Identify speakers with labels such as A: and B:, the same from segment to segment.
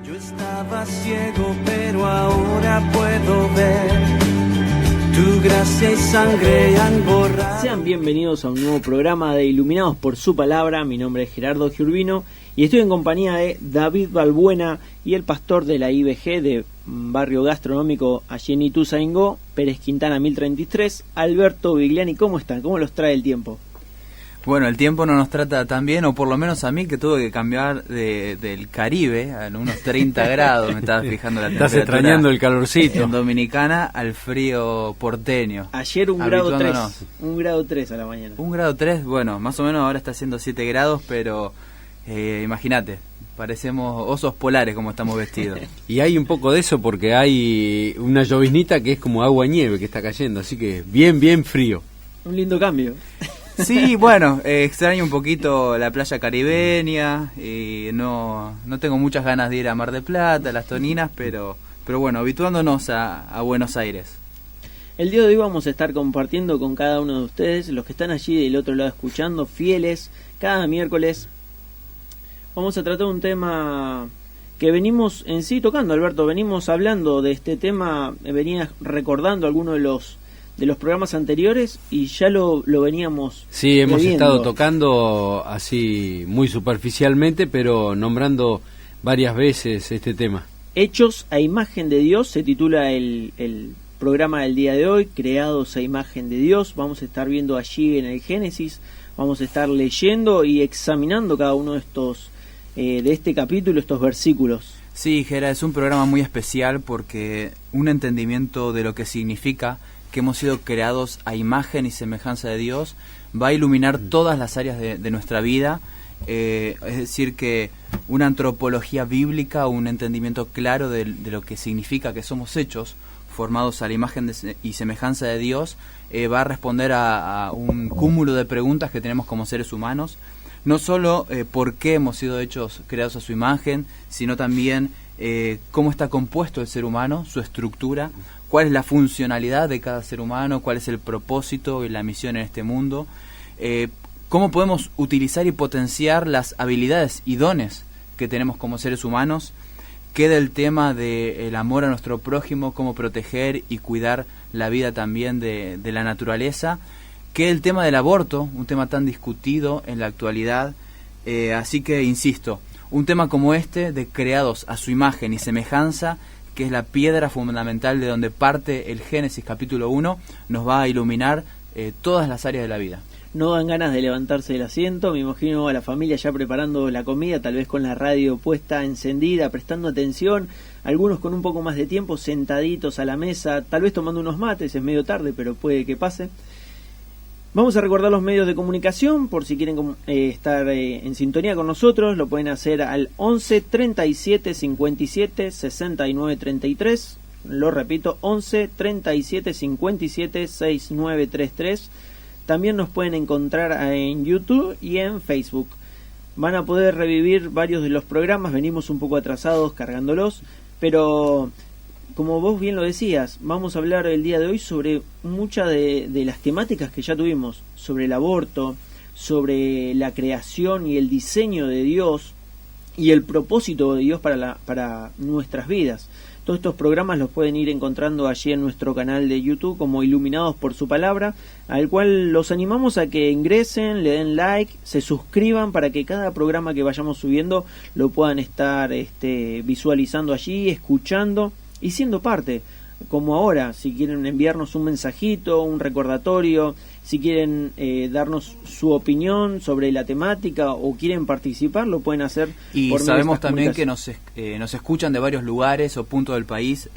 A: Yo estaba ciego, pero ahora puedo ver. Tu gracia y sangre han borrado.
B: Sean bienvenidos a un nuevo programa de Iluminados por su Palabra. Mi nombre es Gerardo Giurbino y estoy en compañía de David Balbuena y el pastor de la IBG de Barrio Gastronómico allí en Ituzaingó, Pérez Quintana 1033, Alberto Vigliani. ¿Cómo están? ¿Cómo los trae el tiempo?
C: Bueno, el tiempo no nos trata tan bien, o por lo menos a mí, que tuve que cambiar del Caribe a unos 30 grados, me estaba fijando la temperatura.
D: Estás extrañando el calorcito.
C: En Dominicana al frío porteño.
B: Ayer un grado 3 a la mañana.
C: 1 grado 3, bueno, más o menos ahora está haciendo 7 grados, pero imagínate, parecemos osos polares como estamos vestidos.
D: Y hay un poco de eso porque hay una lloviznita que es como agua-nieve que está cayendo, así que bien frío.
B: Un lindo cambio.
C: Sí, bueno, extraño un poquito la playa caribeña y no tengo muchas ganas de ir a Mar del Plata, a Las Toninas, pero bueno, habituándonos a Buenos Aires.
B: El día de hoy vamos a estar compartiendo con cada uno de ustedes, los que están allí del otro lado escuchando, fieles, cada miércoles. Vamos a tratar un tema que venimos en sí tocando, Alberto, venimos hablando de este tema, venías recordando algunos de los programas anteriores y ya lo veníamos
D: Sí, hemos
B: viendo.
D: estado tocando así muy superficialmente, pero nombrando varias veces este tema.
B: Hechos a imagen de Dios se titula el programa del día de hoy, creados a imagen de Dios. Vamos a estar viendo allí en el Génesis, vamos a estar leyendo y examinando cada uno de estos de este capítulo, estos versículos.
C: Sí, Gera, es un programa muy especial porque un entendimiento de lo que significa que hemos sido creados a imagen y semejanza de Dios va a iluminar todas las áreas de nuestra vida, es decir que una antropología bíblica, un entendimiento claro de lo que significa que somos hechos formados a la imagen y semejanza de Dios, va a responder a un cúmulo de preguntas que tenemos como seres humanos, no solo por qué hemos sido hechos creados a su imagen, sino también cómo está compuesto el ser humano, su estructura, cuál es la funcionalidad de cada ser humano, cuál es el propósito y la misión en este mundo, cómo podemos utilizar y potenciar las habilidades y dones que tenemos como seres humanos, queda el tema del amor a nuestro prójimo, cómo proteger y cuidar la vida también de la naturaleza, queda el tema del aborto, un tema tan discutido en la actualidad, así que insisto, un tema como este, de creados a su imagen y semejanza, que es la piedra fundamental de donde parte el Génesis capítulo 1, nos va a iluminar todas las áreas de la vida.
B: No dan ganas de levantarse del asiento, me imagino a la familia ya preparando la comida, tal vez con la radio puesta, encendida, prestando atención, algunos con un poco más de tiempo, sentaditos a la mesa, tal vez tomando unos mates, es medio tarde, pero puede que pase. Vamos a recordar los medios de comunicación, por si quieren estar en sintonía con nosotros, lo pueden hacer al 11 37 57 69 33, lo repito, 11 37 57 69 33. También nos pueden encontrar en YouTube y en Facebook. Van a poder revivir varios de los programas, venimos un poco atrasados cargándolos, pero como vos bien lo decías, vamos a hablar el día de hoy sobre muchas de las temáticas que ya tuvimos, sobre el aborto, sobre la creación y el diseño de Dios y el propósito de Dios para nuestras vidas. Todos estos programas los pueden ir encontrando allí en nuestro canal de YouTube como Iluminados por su Palabra, al cual los animamos a que ingresen, le den like, se suscriban para que cada programa que vayamos subiendo lo puedan estar visualizando allí, escuchando y siendo parte, como ahora, si quieren enviarnos un mensajito, un recordatorio, si quieren darnos su opinión sobre la temática o quieren participar, lo pueden hacer.
C: Y
B: por
C: sabemos también que nos escuchan de varios lugares o puntos del país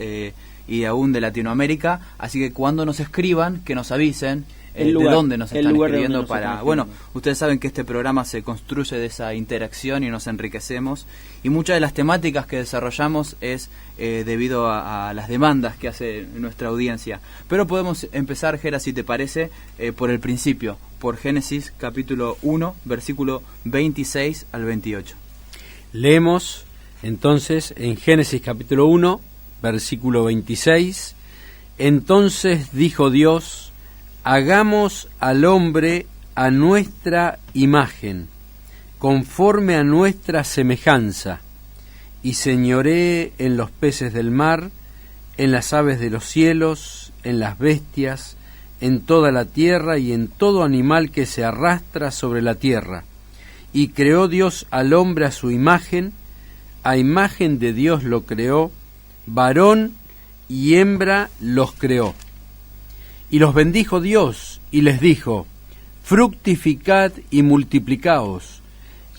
C: y aún de Latinoamérica, así que cuando nos escriban, que nos avisen de dónde nos están escribiendo para... Bueno, ustedes saben que este programa se construye de esa interacción y nos enriquecemos, y muchas de las temáticas que desarrollamos es debido a las demandas que hace nuestra audiencia. Pero podemos empezar, Gera, si te parece, por el principio, por Génesis capítulo 1, versículo 26 al 28.
D: Leemos entonces en Génesis capítulo 1, versículo 26. Entonces dijo Dios: hagamos al hombre a nuestra imagen, conforme a nuestra semejanza, y señoreé en los peces del mar, en las aves de los cielos, en las bestias, en toda la tierra y en todo animal que se arrastra sobre la tierra. Y creó Dios al hombre a su imagen de Dios lo creó, varón y hembra los creó. Y los bendijo Dios y les dijo: fructificad y multiplicaos,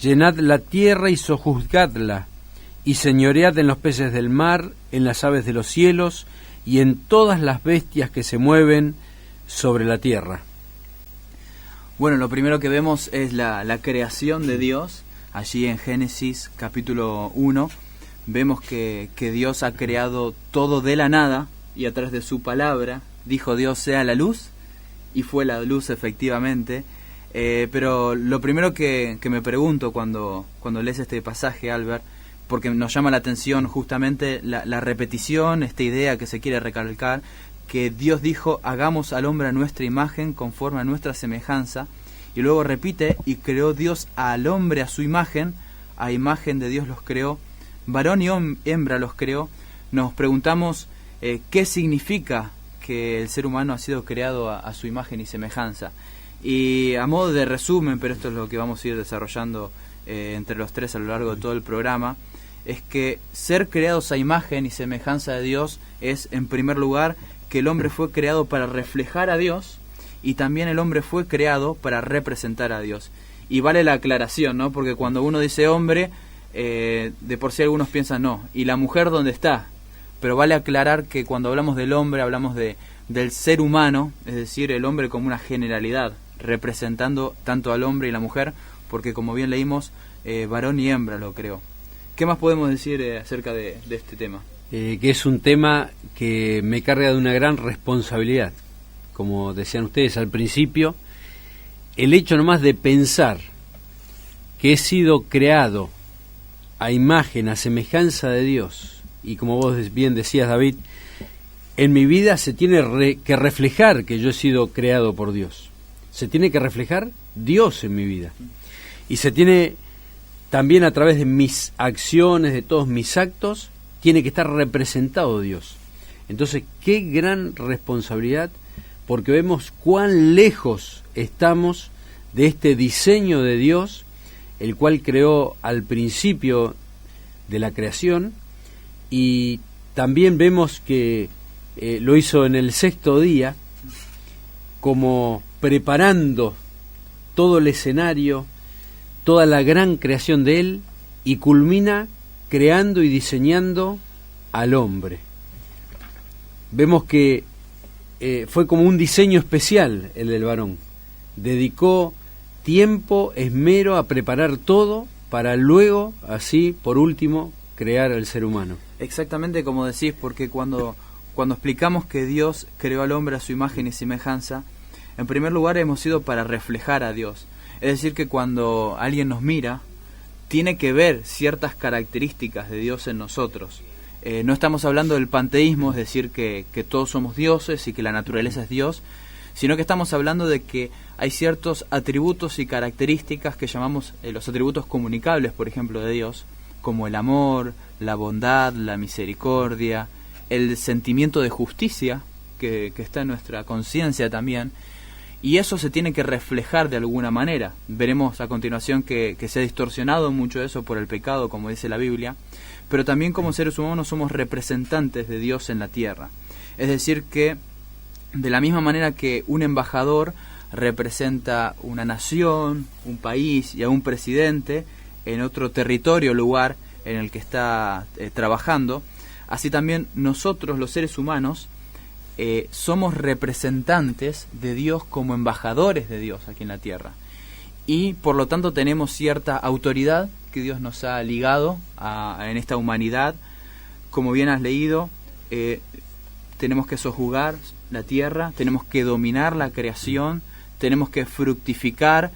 D: llenad la tierra y sojuzgadla, y señoread en los peces del mar, en las aves de los cielos, y en todas las bestias que se mueven sobre la tierra.
C: Bueno, lo primero que vemos es la creación de Dios. Allí en Génesis capítulo 1 vemos que Dios ha creado todo de la nada, y a través de su palabra dijo Dios: sea la luz, y fue la luz efectivamente. Pero lo primero que me pregunto cuando lees este pasaje, Albert, porque nos llama la atención justamente la repetición, esta idea que se quiere recalcar, que Dios dijo: hagamos al hombre a nuestra imagen, conforme a nuestra semejanza, y luego repite: y creó Dios al hombre a su imagen, a imagen de Dios los creó, varón y hembra los creó. Nos preguntamos qué significa que el ser humano ha sido creado a su imagen y semejanza. Y a modo de resumen, pero esto es lo que vamos a ir desarrollando entre los tres a lo largo de todo el programa, es que ser creados a imagen y semejanza de Dios es, en primer lugar, que el hombre fue creado para reflejar a Dios, y también el hombre fue creado para representar a Dios. Y vale la aclaración, ¿no? Porque cuando uno dice hombre, de por sí algunos piensan: no, ¿y la mujer dónde está? Pero vale aclarar que cuando hablamos del hombre, hablamos del ser humano, es decir, el hombre como una generalidad, representando tanto al hombre y la mujer, porque como bien leímos, varón y hembra lo creó. ¿Qué más podemos decir acerca de este tema?
D: Que es un tema que me carga de una gran responsabilidad. Como decían ustedes al principio, el hecho nomás de pensar que he sido creado a imagen, a semejanza de Dios, y como vos bien decías, David, en mi vida se tiene que reflejar que yo he sido creado por Dios. Se tiene que reflejar Dios en mi vida. Y se tiene también, a través de mis acciones, de todos mis actos, tiene que estar representado Dios. Entonces, qué gran responsabilidad, porque vemos cuán lejos estamos de este diseño de Dios, el cual creó al principio de la creación, y también vemos que lo hizo en el sexto día, como preparando todo el escenario, toda la gran creación de Él, y culmina creando y diseñando al hombre. Vemos que fue como un diseño especial el del varón. Dedicó tiempo, esmero a preparar todo para luego, así, por último, crear al ser humano.
C: Exactamente como decís, porque cuando explicamos que Dios creó al hombre a su imagen y semejanza, en primer lugar hemos sido para reflejar a Dios. Es decir, que cuando alguien nos mira, tiene que ver ciertas características de Dios en nosotros. No estamos hablando del panteísmo, es decir, que todos somos dioses y que la naturaleza es Dios, sino que estamos hablando de que hay ciertos atributos y características que llamamos los atributos comunicables, por ejemplo, de Dios, como el amor, la bondad, la misericordia, el sentimiento de justicia que está en nuestra conciencia también, y eso se tiene que reflejar de alguna manera. Veremos a continuación que se ha distorsionado mucho eso por el pecado, como dice la Biblia, pero también como seres humanos somos representantes de Dios en la tierra. Es decir que, de la misma manera que un embajador representa una nación, un país y a un presidente en otro territorio, lugar en el que está trabajando, así también nosotros, los seres humanos, somos representantes de Dios como embajadores de Dios aquí en la tierra. Y por lo tanto tenemos cierta autoridad que Dios nos ha ligado en esta humanidad. Como bien has leído, tenemos que sojuzgar la tierra, tenemos que dominar la creación, tenemos que fructificar,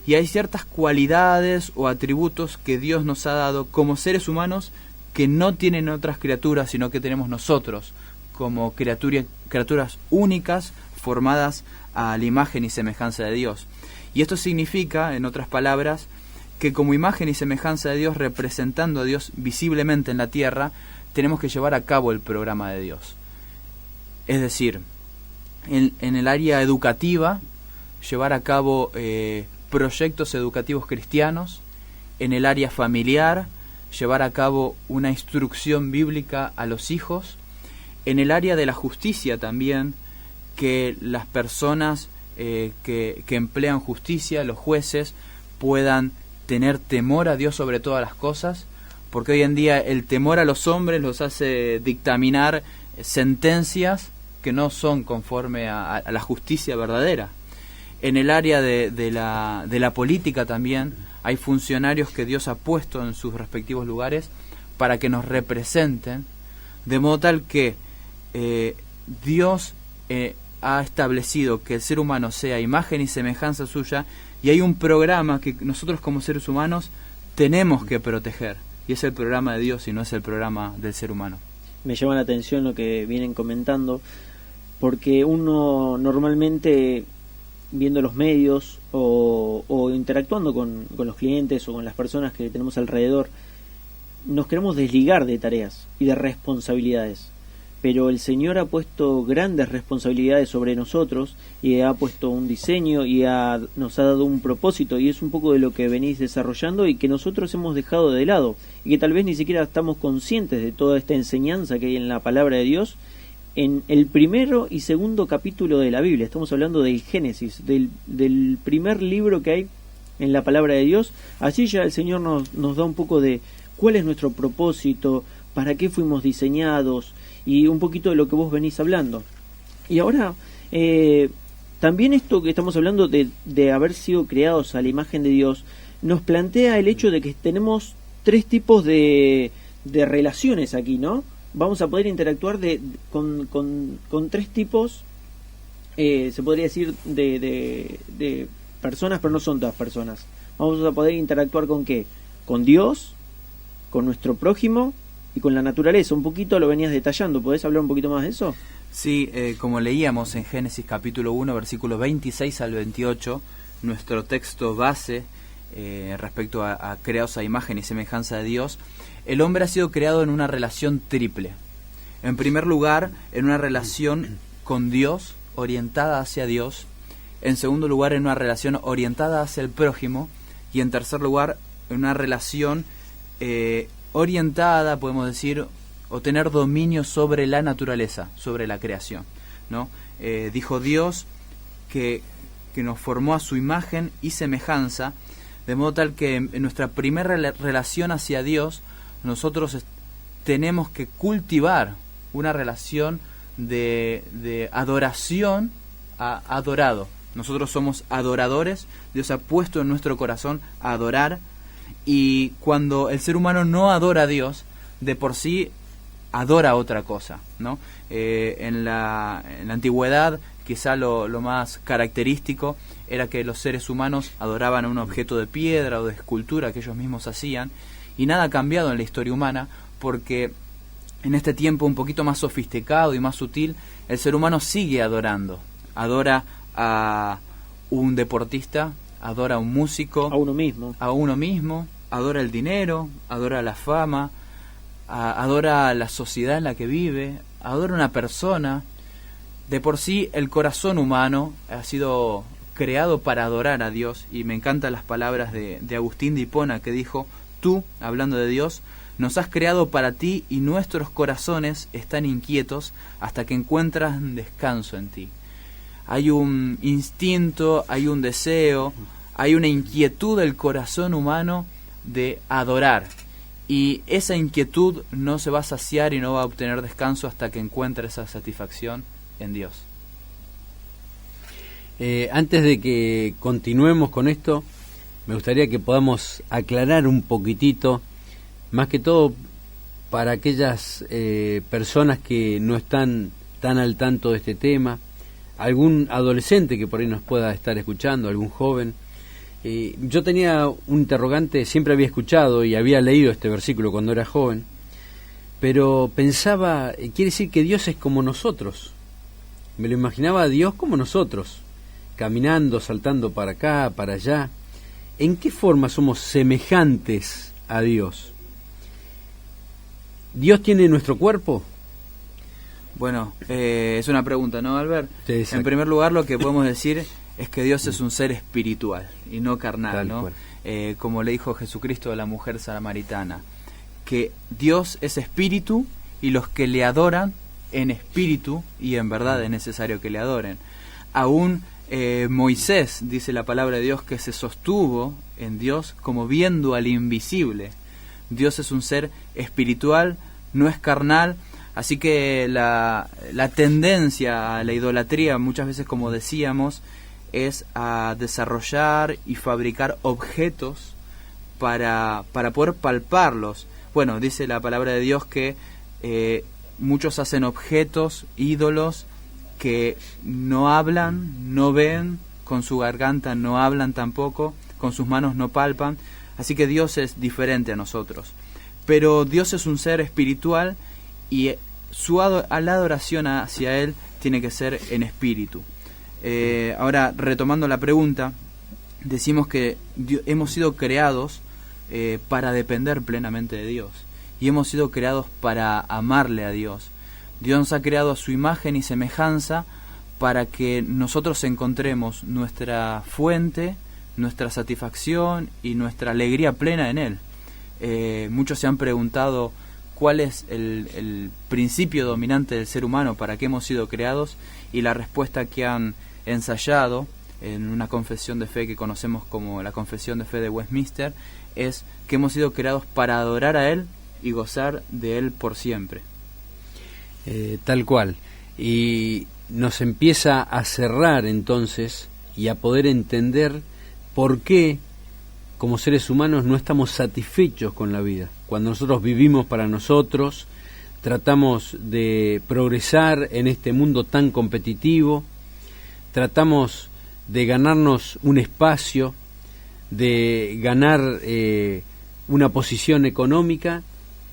C: y hay ciertas cualidades o atributos que Dios nos ha dado como seres humanos que no tienen otras criaturas, sino que tenemos nosotros como criaturas únicas formadas a la imagen y semejanza de Dios. Y esto significa, en otras palabras, que como imagen y semejanza de Dios, representando a Dios visiblemente en la tierra, tenemos que llevar a cabo el programa de Dios. Es decir, en el área educativa, llevar a cabo proyectos educativos cristianos, en el área familiar, llevar a cabo una instrucción bíblica a los hijos, en el área de la justicia también, que las personas que emplean justicia, los jueces, puedan tener temor a Dios sobre todas las cosas, porque hoy en día el temor a los hombres los hace dictaminar sentencias que no son conforme a la justicia verdadera. En el área de la política también hay funcionarios que Dios ha puesto en sus respectivos lugares para que nos representen, de modo tal que Dios ha establecido que el ser humano sea imagen y semejanza suya, y hay un programa que nosotros como seres humanos tenemos que proteger, y es el programa de Dios y no es el programa del ser humano.
B: Me llama la atención lo que vienen comentando, porque uno normalmente, viendo los medios o interactuando con los clientes o con las personas que tenemos alrededor, nos queremos desligar de tareas y de responsabilidades. Pero el Señor ha puesto grandes responsabilidades sobre nosotros y ha puesto un diseño y nos ha dado un propósito, y es un poco de lo que venís desarrollando y que nosotros hemos dejado de lado y que tal vez ni siquiera estamos conscientes de toda esta enseñanza que hay en la palabra de Dios en el primero y segundo capítulo de la Biblia. Estamos hablando del Génesis, del primer libro que hay en la palabra de Dios. Allí ya el Señor nos da un poco de cuál es nuestro propósito, para qué fuimos diseñados, y un poquito de lo que vos venís hablando. Y ahora, también esto que estamos hablando de haber sido creados a la imagen de Dios, nos plantea el hecho de que tenemos tres tipos de relaciones aquí, ¿no? Vamos a poder interactuar con tres tipos, se podría decir, de personas, pero no son todas personas. Vamos a poder interactuar ¿con qué? Con Dios, con nuestro prójimo y con la naturaleza. Un poquito lo venías detallando, ¿podés hablar un poquito más de eso?
C: Sí, como leíamos en Génesis capítulo 1, versículos 26 al 28, nuestro texto base respecto a creados a imagen y semejanza de Dios, el hombre ha sido creado en una relación triple. En primer lugar, en una relación con Dios, orientada hacia Dios. En segundo lugar, en una relación orientada hacia el prójimo. Y en tercer lugar, en una relación orientada, podemos decir, o tener dominio sobre la naturaleza, sobre la creación, ¿no? Dijo Dios que nos formó a su imagen y semejanza, de modo tal que en nuestra primera relación hacia Dios, nosotros tenemos que cultivar una relación de adoración a adorado. Nosotros somos adoradores, Dios ha puesto en nuestro corazón a adorar, y cuando el ser humano no adora a Dios, de por sí adora otra cosa, ¿no? En la antigüedad, quizá lo más característico era que los seres humanos adoraban a un objeto de piedra o de escultura que ellos mismos hacían, y nada ha cambiado en la historia humana, porque en este tiempo un poquito más sofisticado y más sutil, el ser humano sigue adorando. Adora a un deportista, adora a un músico, a uno mismo, adora el dinero, adora la fama, adora la sociedad en la que vive, adora una persona. De por sí el corazón humano ha sido creado para adorar a Dios, y me encantan las palabras de Agustín de Hipona, que dijo: tú, hablando de Dios, nos has creado para ti, y nuestros corazones están inquietos hasta que encuentran descanso en ti. Hay un instinto, hay un deseo, hay una inquietud del corazón humano de adorar, y esa inquietud no se va a saciar y no va a obtener descanso hasta que encuentre esa satisfacción en Dios.
D: Antes de que continuemos con esto, me gustaría que podamos aclarar un poquitito, más que todo para aquellas personas que no están tan al tanto de este tema, algún adolescente que por ahí nos pueda estar escuchando, algún joven. Yo tenía un interrogante, siempre había escuchado y había leído este versículo cuando era joven, pero pensaba, quiere decir que Dios es como nosotros. Me lo imaginaba a Dios como nosotros, caminando, saltando para acá, para allá. ¿en qué forma somos semejantes a Dios? ¿Dios tiene nuestro cuerpo?
C: Bueno, es una pregunta, ¿no, Albert?
D: Sí, exacto.
C: En primer lugar, lo que podemos decir es que Dios es un ser espiritual y no carnal,
D: Tal
C: ¿no?
D: cual.
C: Como le dijo Jesucristo a la mujer samaritana, que Dios es espíritu y los que le adoran en espíritu y en verdad es necesario que le adoren. Aún Moisés, dice la palabra de Dios, que se sostuvo en Dios como viendo al invisible. Dios es un ser espiritual, no es carnal. Así que la tendencia a la idolatría, muchas veces, como decíamos, es a desarrollar y fabricar objetos para poder palparlos. Bueno, dice la palabra de Dios que muchos hacen objetos, ídolos, que no hablan, no ven, con su garganta no hablan tampoco, con sus manos no palpan. Así que Dios es diferente a nosotros. Pero Dios es un ser espiritual y la adoración hacia Él tiene que ser en espíritu. Ahora, retomando la pregunta, decimos que hemos sido creados para depender plenamente de Dios. Y hemos sido creados para amarle a Dios. Dios nos ha creado a su imagen y semejanza para que nosotros encontremos nuestra fuente, nuestra satisfacción y nuestra alegría plena en Él. Muchos se han preguntado cuál es el principio dominante del ser humano, para qué hemos sido creados, y la respuesta que han ensayado en una confesión de fe que conocemos como la Confesión de Fe de Westminster es que hemos sido creados para adorar a Él y gozar de Él por siempre.
D: Tal cual. Y nos empieza a cerrar entonces y a poder entender por qué como seres humanos no estamos satisfechos con la vida. Cuando nosotros vivimos para nosotros, tratamos de progresar en este mundo tan competitivo, tratamos de ganarnos un espacio, de ganar una posición económica,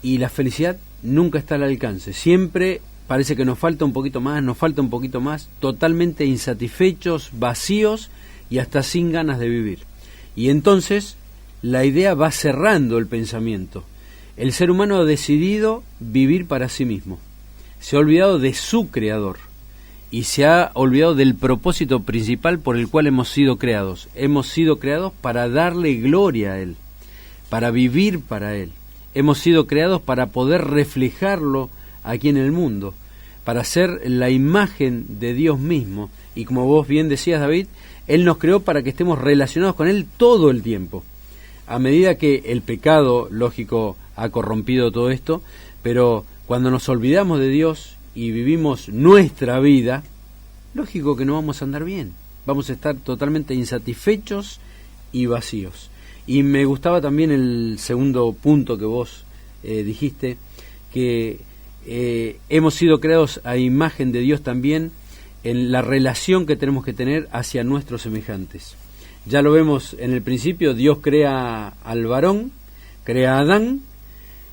D: y la felicidad nunca está al alcance. Siempre parece que nos falta un poquito más, totalmente insatisfechos, vacíos y hasta sin ganas de vivir. Y entonces la idea va cerrando el pensamiento. El ser humano ha decidido vivir para sí mismo. Se ha olvidado de su creador y se ha olvidado del propósito principal por el cual hemos sido creados. Hemos sido creados para darle gloria a Él, para vivir para Él. Hemos sido creados para poder reflejarlo aquí en el mundo, para ser la imagen de Dios mismo. Y como vos bien decías, David, Él nos creó para que estemos relacionados con Él todo el tiempo. A medida que el pecado, lógico, ha corrompido todo esto, pero cuando nos olvidamos de Dios y vivimos nuestra vida, lógico que no vamos a andar bien. Vamos a estar totalmente insatisfechos y vacíos. Y me gustaba también el segundo punto que vos dijiste, que hemos sido creados a imagen de Dios también en la relación que tenemos que tener hacia nuestros semejantes. Ya lo vemos en el principio, Dios crea al varón, crea a Adán,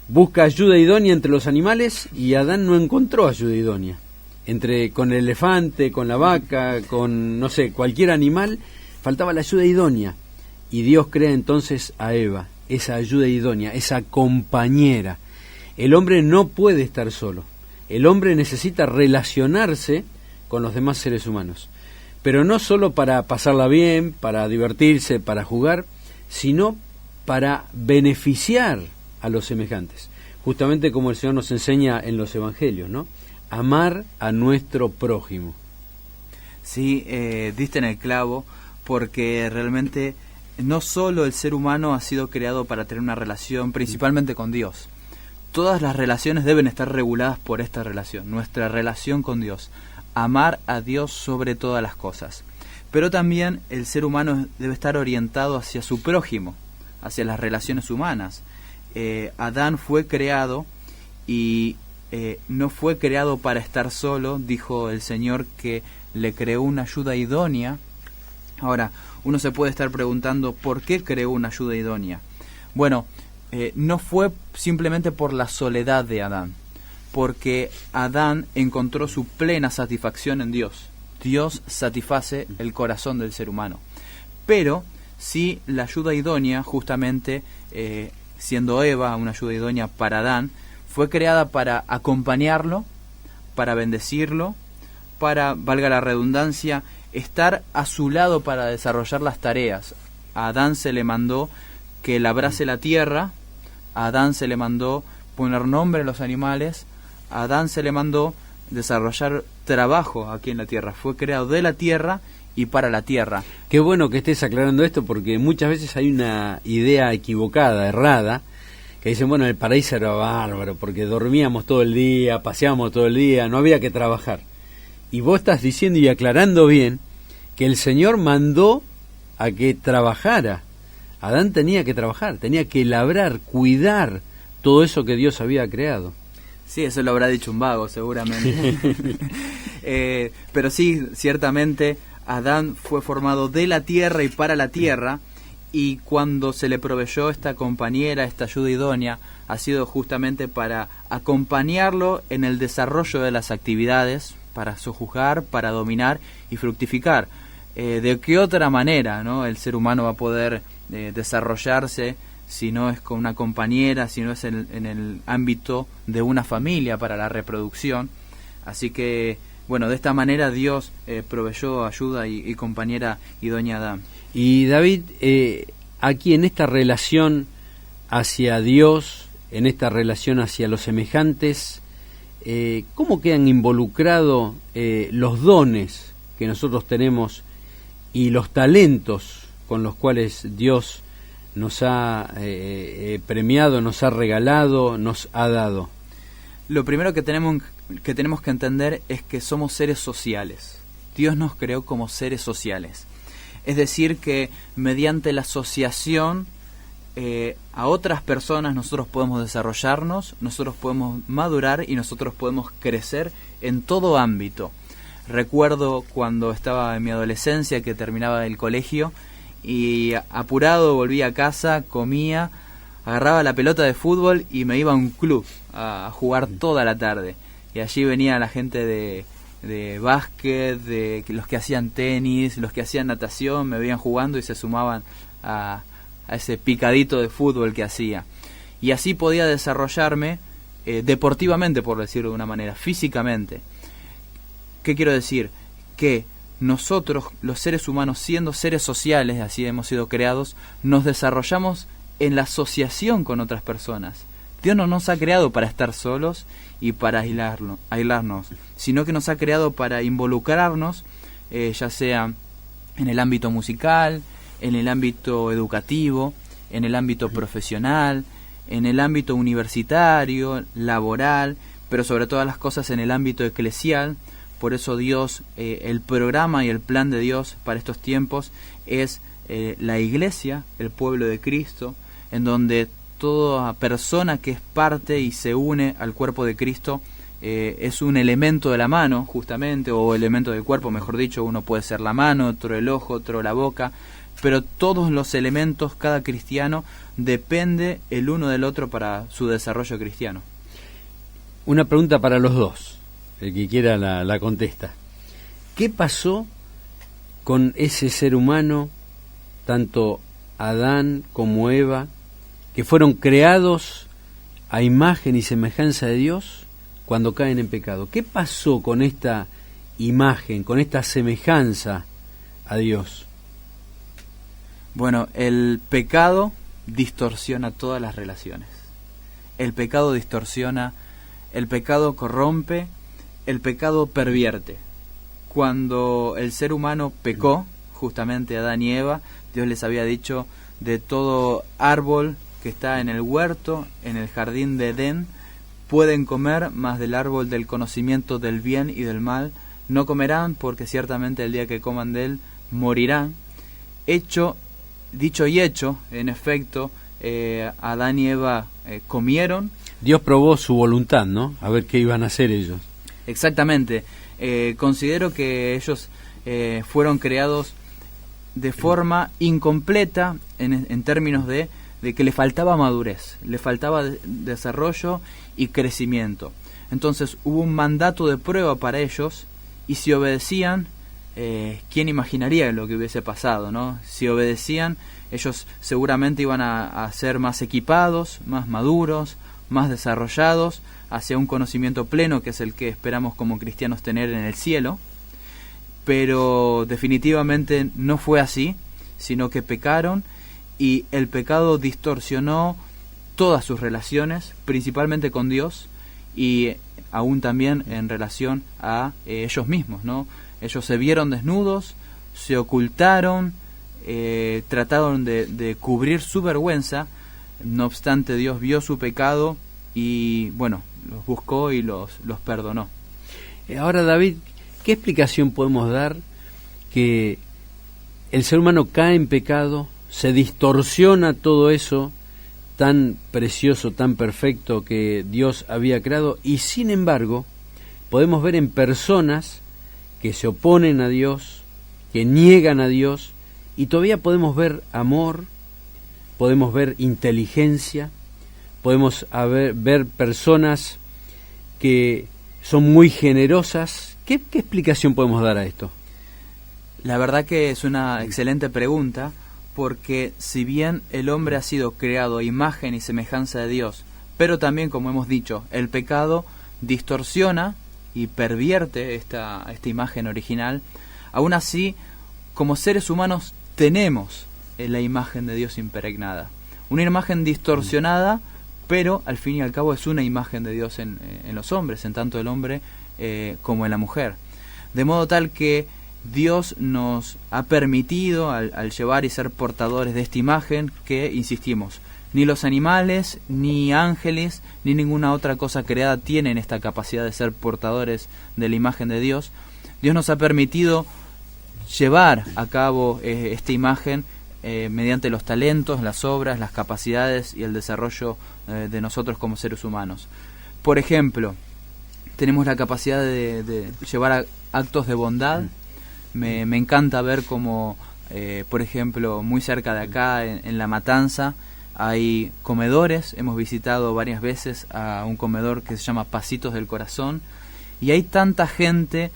D: busca ayuda idónea entre los animales y Adán no encontró ayuda idónea. Con el elefante, con la vaca, con, no sé, cualquier animal, faltaba la ayuda idónea. Y Dios crea entonces a Eva, esa ayuda idónea, esa compañera. El hombre no puede estar solo. El hombre necesita relacionarse con los demás seres humanos. Pero no solo para pasarla bien, para divertirse, para jugar, sino para beneficiar a los semejantes. Justamente como el Señor nos enseña en los evangelios, ¿no? Amar a nuestro prójimo.
C: Sí, diste en el clavo, porque realmente no solo el ser humano ha sido creado para tener una relación principalmente con Dios. Todas las relaciones deben estar reguladas por esta relación, nuestra relación con Dios. Amar a Dios sobre todas las cosas. Pero también el ser humano debe estar orientado hacia su prójimo, hacia las relaciones humanas. Adán fue creado y no fue creado para estar solo. Dijo el Señor que le creó una ayuda idónea. Ahora, uno se puede estar preguntando ¿por qué creó una ayuda idónea? Bueno, no fue simplemente por la soledad de Adán, porque Adán encontró su plena satisfacción en Dios. Dios satisface el corazón del ser humano. Pero si la ayuda idónea, justamente siendo Eva una ayuda idónea para Adán, fue creada para acompañarlo, para bendecirlo, para, valga la redundancia, estar a su lado para desarrollar las tareas. A Adán se le mandó que labrase la tierra, a Adán se le mandó poner nombre a los animales, a Adán se le mandó desarrollar trabajo aquí en la tierra. Fue creado de la tierra y para la tierra.
D: Qué bueno que estés aclarando esto, porque muchas veces hay una idea equivocada, errada, que dicen, bueno, el paraíso era bárbaro, porque dormíamos todo el día, paseábamos todo el día, no había que trabajar. Y vos estás diciendo y aclarando bien que el Señor mandó a que trabajara. Adán tenía que trabajar, tenía que labrar, cuidar todo eso que Dios había creado.
C: Sí, eso lo habrá dicho un vago, seguramente. Pero sí, ciertamente, Adán fue formado de la tierra y para la tierra, y cuando se le proveyó esta compañera, esta ayuda idónea, ha sido justamente para acompañarlo en el desarrollo de las actividades, para sojuzgar, para dominar y fructificar. ¿De qué otra manera, no, el ser humano va a poder desarrollarse si no es con una compañera, si no es en el ámbito de una familia para la reproducción? Así que, bueno, de esta manera Dios proveyó ayuda y compañera idónea a Adán.
D: Y David, aquí en esta relación hacia Dios, en esta relación hacia los semejantes, ¿cómo quedan involucrados los dones que nosotros tenemos y los talentos con los cuales Dios nos ha premiado, nos ha regalado, nos ha dado?
C: Lo primero que tenemos que entender es que somos seres sociales. Dios nos creó como seres sociales. Es decir, que mediante la asociación a otras personas nosotros podemos desarrollarnos, nosotros podemos madurar y nosotros podemos crecer en todo ámbito. Recuerdo cuando estaba en mi adolescencia, que terminaba el colegio y apurado volvía a casa, comía, agarraba la pelota de fútbol y me iba a un club a jugar toda la tarde. Y allí venía la gente de básquet, de los que hacían tenis, los que hacían natación, me veían jugando y se sumaban a ese picadito de fútbol que hacía. Y así podía desarrollarme deportivamente, por decirlo de una manera, físicamente. ¿Qué quiero decir? Que nosotros, los seres humanos, siendo seres sociales, así hemos sido creados, nos desarrollamos en la asociación con otras personas. Dios no nos ha creado para estar solos y para aislarnos, sino que nos ha creado para involucrarnos, ya sea en el ámbito musical, en el ámbito educativo, en el ámbito profesional, en el ámbito universitario, laboral, pero sobre todas las cosas en el ámbito eclesial. Por eso Dios, el programa y el plan de Dios para estos tiempos es la iglesia, el pueblo de Cristo, en donde toda persona que es parte y se une al cuerpo de Cristo es un elemento de la mano, justamente, o elemento del cuerpo, mejor dicho. Uno puede ser la mano, otro el ojo, otro la boca, pero todos los elementos, cada cristiano, depende el uno del otro para su desarrollo cristiano.
D: Una pregunta para los dos. El que quiera la contesta. ¿Qué pasó con ese ser humano, tanto Adán como Eva, que fueron creados a imagen y semejanza de Dios, cuando caen en pecado? ¿Qué pasó con esta imagen, con esta semejanza a Dios?
C: Bueno, el pecado distorsiona todas las relaciones. El pecado distorsiona, el pecado corrompe, el pecado pervierte. Cuando el ser humano pecó, justamente Adán y Eva, Dios les había dicho: de todo árbol que está en el huerto, en el jardín de Edén, pueden comer, mas del árbol del conocimiento del bien y del mal no comerán, porque ciertamente el día que coman de él morirán. Dicho y hecho, en efecto, Adán y Eva comieron.
D: Dios probó su voluntad, ¿no? A ver qué iban a hacer ellos.
C: Exactamente. Considero que ellos fueron creados de forma incompleta en términos de que le faltaba madurez, le faltaba desarrollo y crecimiento. Entonces hubo un mandato de prueba para ellos, y si obedecían, ¿quién imaginaría lo que hubiese pasado, ¿no? Si obedecían, ellos seguramente iban a ser más equipados, más maduros, más desarrollados, hacia un conocimiento pleno, que es el que esperamos como cristianos tener en el cielo. Pero definitivamente no fue así, sino que pecaron, y el pecado distorsionó todas sus relaciones, principalmente con Dios, y aún también en relación a ellos mismos, ¿no? Ellos se vieron desnudos, se ocultaron, trataron de cubrir su vergüenza. No obstante, Dios vio su pecado y, bueno, los buscó y los perdonó.
D: Ahora, David, ¿qué explicación podemos dar que el ser humano cae en pecado, se distorsiona todo eso tan precioso, tan perfecto que Dios había creado, y sin embargo podemos ver en personas que se oponen a Dios, que niegan a Dios, y todavía podemos ver amor, podemos ver inteligencia, podemos ver personas que son muy generosas? ¿Qué explicación podemos dar a esto?
C: La verdad que es una excelente pregunta, porque si bien el hombre ha sido creado a imagen y semejanza de Dios, pero también, como hemos dicho, el pecado distorsiona y pervierte esta imagen original, aún así, como seres humanos, tenemos la imagen de Dios impregnada. Una imagen distorsionada, pero al fin y al cabo es una imagen de Dios en los hombres, en tanto el hombre como en la mujer. De modo tal que Dios nos ha permitido, al llevar y ser portadores de esta imagen, que, insistimos, ni los animales, ni ángeles, ni ninguna otra cosa creada tienen esta capacidad de ser portadores de la imagen de Dios. Dios nos ha permitido llevar a cabo esta imagen mediante los talentos, las obras, las capacidades y el desarrollo de nosotros como seres humanos. Por ejemplo, tenemos la capacidad de llevar actos de bondad. Me encanta ver cómo, por ejemplo, muy cerca de acá, en La Matanza, hay comedores. Hemos visitado varias veces a un comedor que se llama Pasitos del Corazón, y hay tanta gente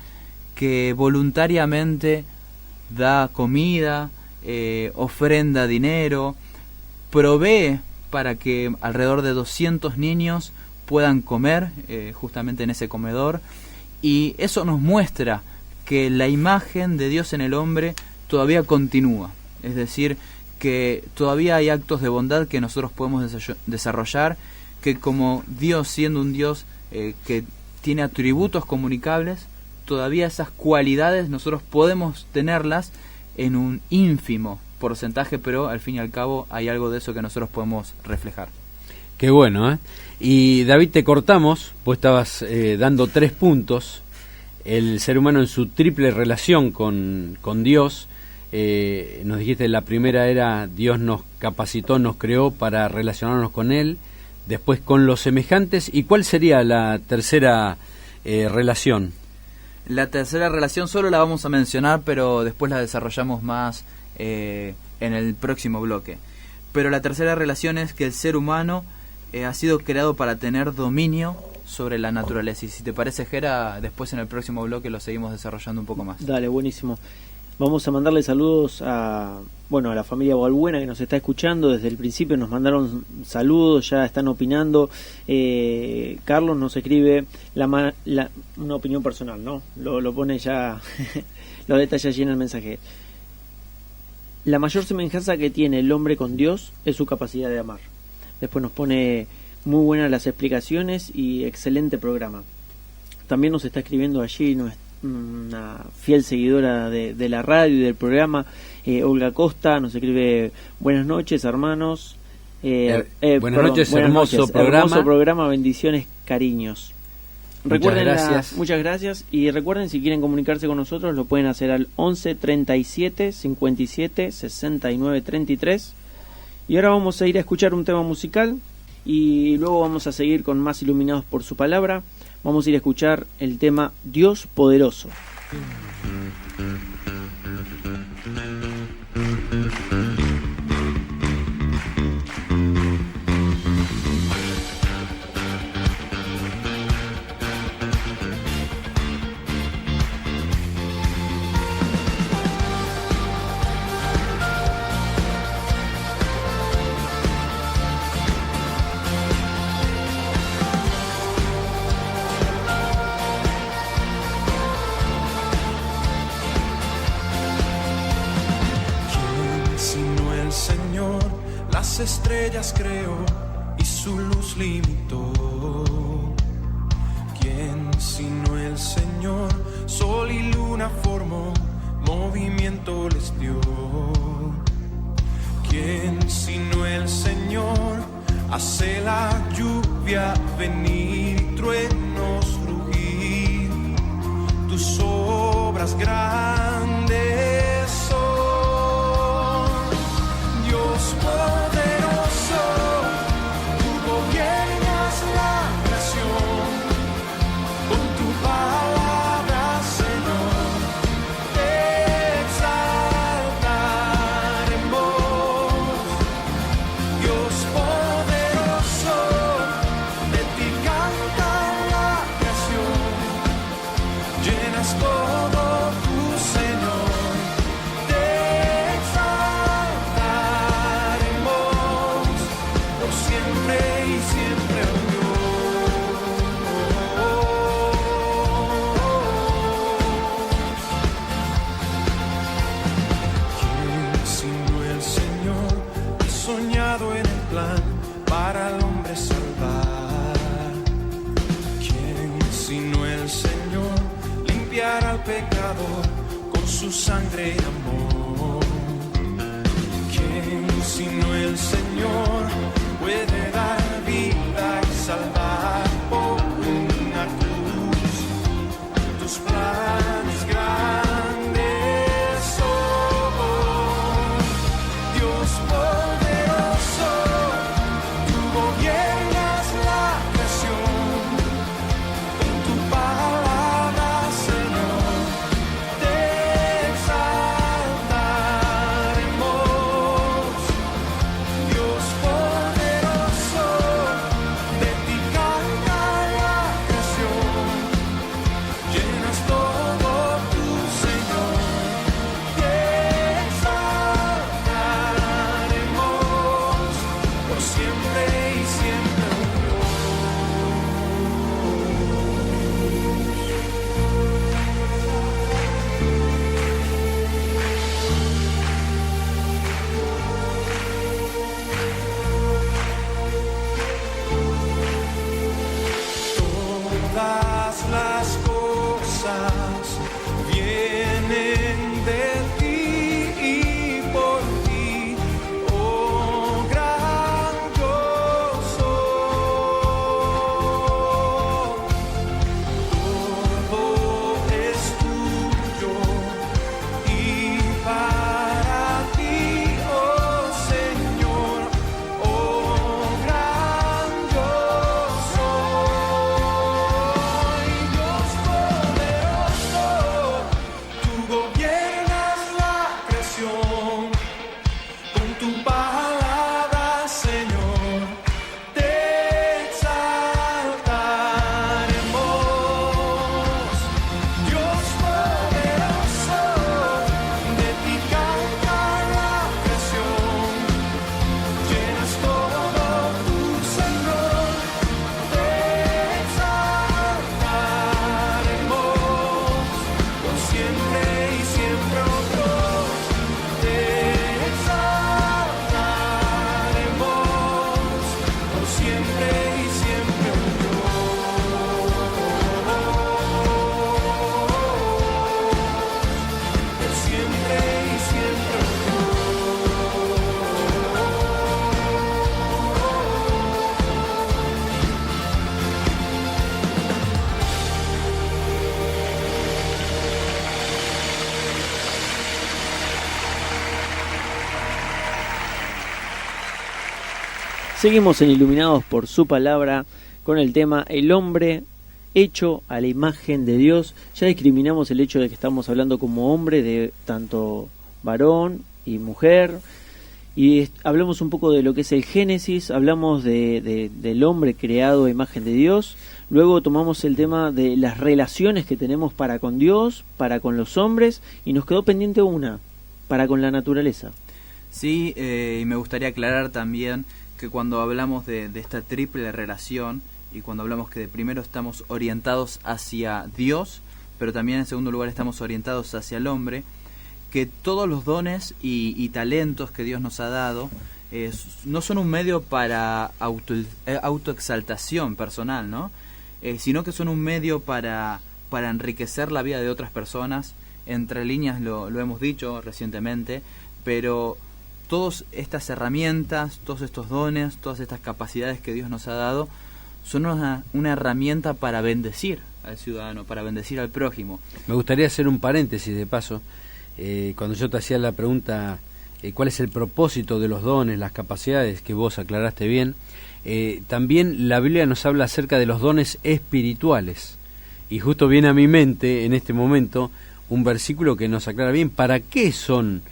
C: que voluntariamente da comida, ofrenda dinero, provee para que alrededor de 200 niños puedan comer justamente en ese comedor, y eso nos muestra que la imagen de Dios en el hombre todavía continúa, es decir, que todavía hay actos de bondad que nosotros podemos desarrollar, que como Dios, siendo un Dios que tiene atributos comunicables, todavía esas cualidades nosotros podemos tenerlas en un ínfimo porcentaje, pero al fin y al cabo hay algo de eso que nosotros podemos reflejar.
D: Qué bueno, ¿eh? Y David, te cortamos, vos estabas dando 3 puntos. El ser humano en su triple relación con Dios, nos dijiste, la primera era Dios nos capacitó, nos creó para relacionarnos con Él, después con los semejantes. ¿Y cuál sería la tercera relación?
C: La tercera relación solo la vamos a mencionar, pero después la desarrollamos más en el próximo bloque. Pero la tercera relación es que el ser humano ha sido creado para tener dominio sobre la naturaleza. Y si te parece, Jera, después en el próximo bloque lo seguimos desarrollando un poco más.
B: Dale, buenísimo. Vamos a mandarle saludos a la familia Balbuena, que nos está escuchando desde el principio. Nos mandaron saludos, ya están opinando. Carlos nos escribe una opinión personal, ¿no? Lo pone ya, lo detalla allí en el mensaje. La mayor semejanza que tiene el hombre con Dios es su capacidad de amar. Después nos pone muy buenas las explicaciones y excelente programa. También nos está escribiendo allí una fiel seguidora de la radio y del programa, Olga Costa. Nos escribe: buenas noches, hermanos.
D: Buenas noches, hermoso
B: programa, bendiciones, cariños. Muchas gracias. Y recuerden, si quieren comunicarse con nosotros, lo pueden hacer al 11 37 57 69 33. Y ahora vamos a ir a escuchar un tema musical, y luego vamos a seguir con más iluminados por su palabra. Vamos a ir a escuchar el tema Dios Poderoso.
E: estrellas creó y su luz limitó. ¿Quién sino el Señor? Sol y luna formó, movimiento les dio. ¿Quién sino el Señor? Hace la lluvia venir, truenos rugir, tus obras grandes son. Dios poderoso, tú gobiernas la creación, con tu palabra, Señor, te exaltaremos. Dios poderoso, de ti canta la creación, llenas todo tu Señor, te exaltaremos por siempre y siempre, oh Dios. ¿Quién sino el Señor ha soñado en el plan para al hombre salvar? ¿Quién sino el Señor limpiar al pecador con su sangre y amor? ¿Quién sino el Señor puede dar vida y salvar por una cruz? Tus planes grandes son. Dios poderoso, tú gobiernas la creación, con tu palabra, Señor, te exaltaremos. Dios poderoso, de ti canta la creación, llenas todo tu Señor, te exaltaremos por siempre y siempre, oh Todas las cosas vienen de ti y por ti, oh gran yo soy. Todo es tuyo y para ti, oh Señor, oh gran yo soy. Dios poderoso, tú gobiernas la creación, con tu palabra, Señor, te exaltaremos. Dios poderoso, de ti canta la creación, llenas todo tu Señor, te exaltaremos por siempre y siempre, oh Dios, te exaltaremos por siempre y siempre, oh Dios, por siempre y siempre, oh
B: Seguimos en Iluminados por su palabra con el tema El hombre hecho a la imagen de Dios. Ya discriminamos el hecho de que estamos hablando como hombre de tanto varón y mujer, y hablamos un poco de lo que es el Génesis, hablamos del hombre creado a imagen de Dios. Luego tomamos el tema de las relaciones que tenemos para con Dios, para con los hombres, y nos quedó pendiente una, para con la naturaleza.
C: Sí, y me gustaría aclarar también que cuando hablamos de esta triple relación, y cuando hablamos que de primero estamos orientados hacia Dios, pero también en segundo lugar estamos orientados hacia el hombre, que todos los dones y talentos que Dios nos ha dado no son un medio para autoexaltación personal, ¿no? Sino que son un medio para enriquecer la vida de otras personas. Entre líneas lo hemos dicho recientemente, pero todas estas herramientas, todos estos dones, todas estas capacidades que Dios nos ha dado son una herramienta para bendecir al ciudadano, para bendecir al prójimo.
D: Me gustaría hacer un paréntesis de paso. Cuando yo te hacía la pregunta, ¿cuál es el propósito de los dones, las capacidades, que vos aclaraste bien? También la Biblia nos habla acerca de los dones espirituales. Y justo viene a mi mente en este momento un versículo que nos aclara bien para qué son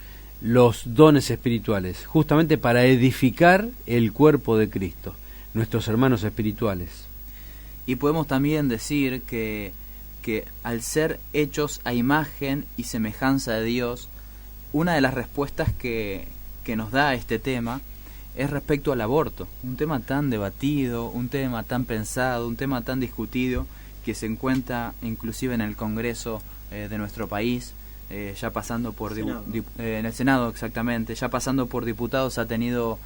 D: los dones espirituales. Justamente para edificar el cuerpo de Cristo, nuestros hermanos espirituales.
C: Y podemos también decir que al ser hechos a imagen y semejanza de Dios, una de las respuestas que nos da este tema es respecto al aborto. Un tema tan debatido, un tema tan pensado, un tema tan discutido, que se encuentra inclusive en el Congreso de nuestro país, ya pasando por en el Senado, exactamente, ya pasando por diputados ha tenido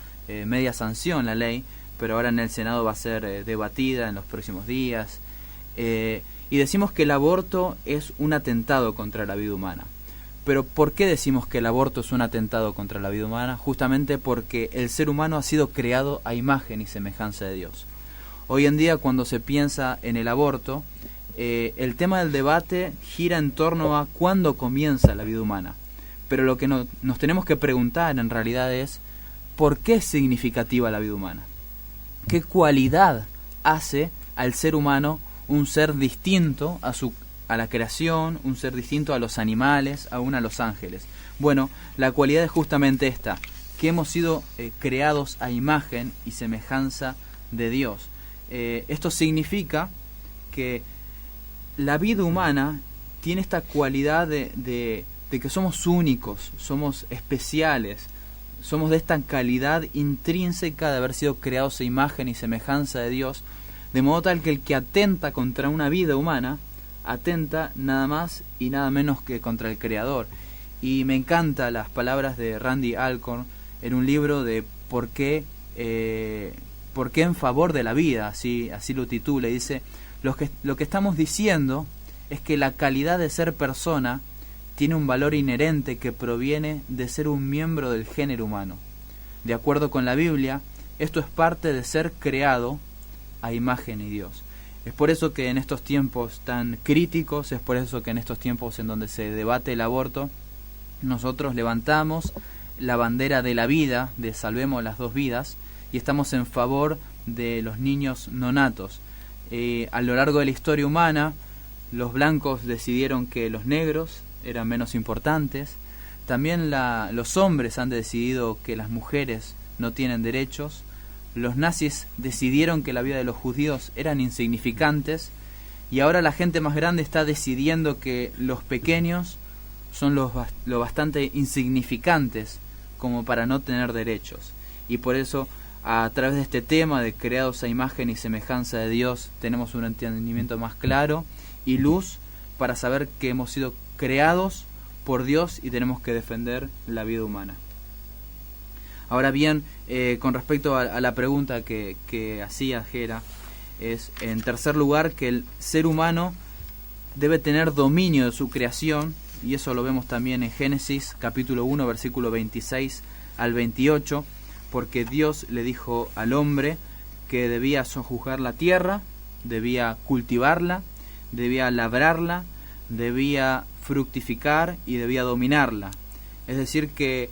C: media sanción la ley, pero ahora en el Senado va a ser debatida en los próximos días, y decimos que el aborto es un atentado contra la vida humana. Pero ¿por qué decimos que el aborto es un atentado contra la vida humana? Justamente porque el ser humano ha sido creado a imagen y semejanza de Dios. Hoy en día, cuando se piensa en el aborto, el tema del debate gira en torno a cuándo comienza la vida humana. Pero lo que nos tenemos que preguntar en realidad es ¿por qué es significativa la vida humana? ¿Qué cualidad hace al ser humano un ser distinto a la creación, un ser distinto a los animales, aún a los ángeles? Bueno, la cualidad es justamente esta, que hemos sido creados a imagen y semejanza de Dios. Esto significa que la vida humana tiene esta cualidad de que somos únicos, somos especiales, somos de esta calidad intrínseca de haber sido creados a imagen y semejanza de Dios, de modo tal que el que atenta contra una vida humana, atenta nada más y nada menos que contra el Creador. Y me encantan las palabras de Randy Alcorn en un libro de ¿Por qué en favor de la vida? Así lo titula, y dice: lo que estamos diciendo es que la calidad de ser persona tiene un valor inherente que proviene de ser un miembro del género humano. De acuerdo con la Biblia, esto es parte de ser creado a imagen de Dios. Es por eso que en estos tiempos tan críticos, es por eso que en estos tiempos en donde se debate el aborto, nosotros levantamos la bandera de la vida, de salvemos las dos vidas, y estamos en favor de los niños no natos. A lo largo de la historia humana, los blancos decidieron que los negros eran menos importantes. También los hombres han decidido que las mujeres no tienen derechos. Los nazis decidieron que la vida de los judíos eran insignificantes. Y ahora la gente más grande está decidiendo que los pequeños son lo bastante insignificantes como para no tener derechos. Y por eso, a través de este tema de creados a imagen y semejanza de Dios, tenemos un entendimiento más claro y luz para saber que hemos sido creados por Dios y tenemos que defender la vida humana. Ahora bien, con respecto a la pregunta que hacía Gera, es en tercer lugar que el ser humano debe tener dominio de su creación, y eso lo vemos también en Génesis capítulo 1 versículo 26 al 28, porque Dios le dijo al hombre que debía sojuzgar la tierra, debía cultivarla, debía labrarla, debía fructificar y debía dominarla. Es decir que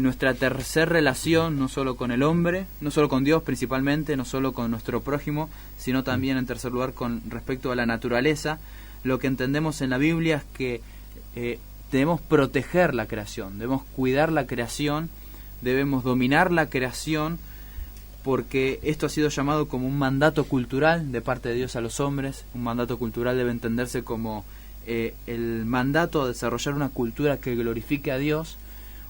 C: nuestra tercera relación, no solo con el hombre, no solo con Dios principalmente, no solo con nuestro prójimo, sino también en tercer lugar con respecto a la naturaleza, lo que entendemos en la Biblia es que debemos proteger la creación, debemos cuidar la creación, debemos dominar la creación, porque esto ha sido llamado como un mandato cultural de parte de Dios a los hombres. Un mandato cultural debe entenderse como el mandato a desarrollar una cultura que glorifique a Dios,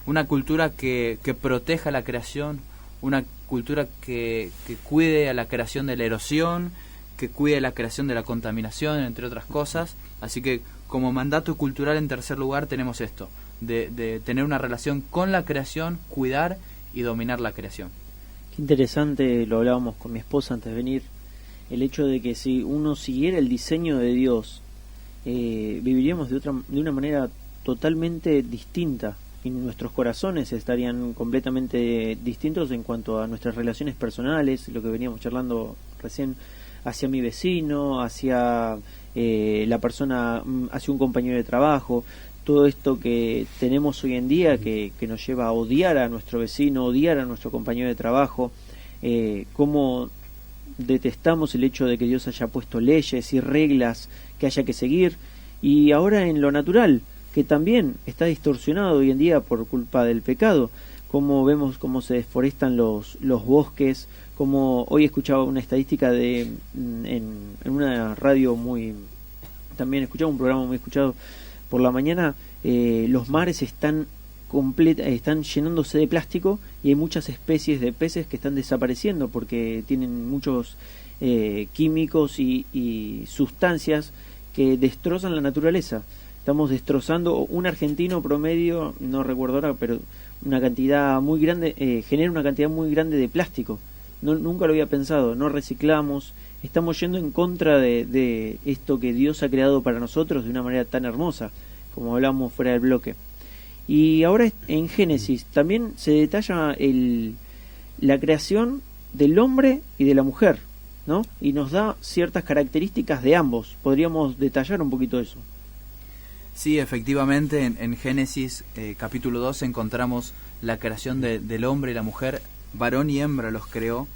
C: una cultura que proteja la creación, una cultura que cuide a la creación de la erosión, que cuide la creación de la contaminación, entre otras cosas. Así que como mandato cultural, en tercer lugar, tenemos esto, de tener una relación con la creación, cuidar y dominar la creación.
B: Qué interesante, lo hablábamos con mi esposa antes de venir, el hecho de que si uno siguiera el diseño de Dios, viviríamos de una manera totalmente distinta, y nuestros corazones estarían completamente distintos en cuanto a nuestras relaciones personales, lo que veníamos charlando recién, hacia mi vecino, hacia la persona, hacia un compañero de trabajo. Todo esto que tenemos hoy en día que nos lleva a odiar a nuestro vecino, odiar a nuestro compañero de trabajo, cómo detestamos el hecho de que Dios haya puesto leyes y reglas que haya que seguir, y ahora en lo natural, que también está distorsionado hoy en día por culpa del pecado, como vemos cómo se deforestan los bosques, como hoy escuchaba una estadística en una radio también escuchaba un programa muy escuchado por la mañana, los mares están llenándose de plástico y hay muchas especies de peces que están desapareciendo porque tienen muchos químicos y sustancias que destrozan la naturaleza. Estamos destrozando, un argentino promedio, no recuerdo ahora, pero una cantidad muy grande, genera una cantidad muy grande de plástico. Nunca lo había pensado, no reciclamos, estamos yendo en contra de esto que Dios ha creado para nosotros de una manera tan hermosa, como hablamos fuera del bloque. Y ahora en Génesis también se detalla la creación del hombre y de la mujer, ¿no? Y nos da ciertas características de ambos. Podríamos detallar un poquito eso.
C: Sí, efectivamente, en Génesis capítulo 2 encontramos la creación del hombre y la mujer, varón y hembra los creó.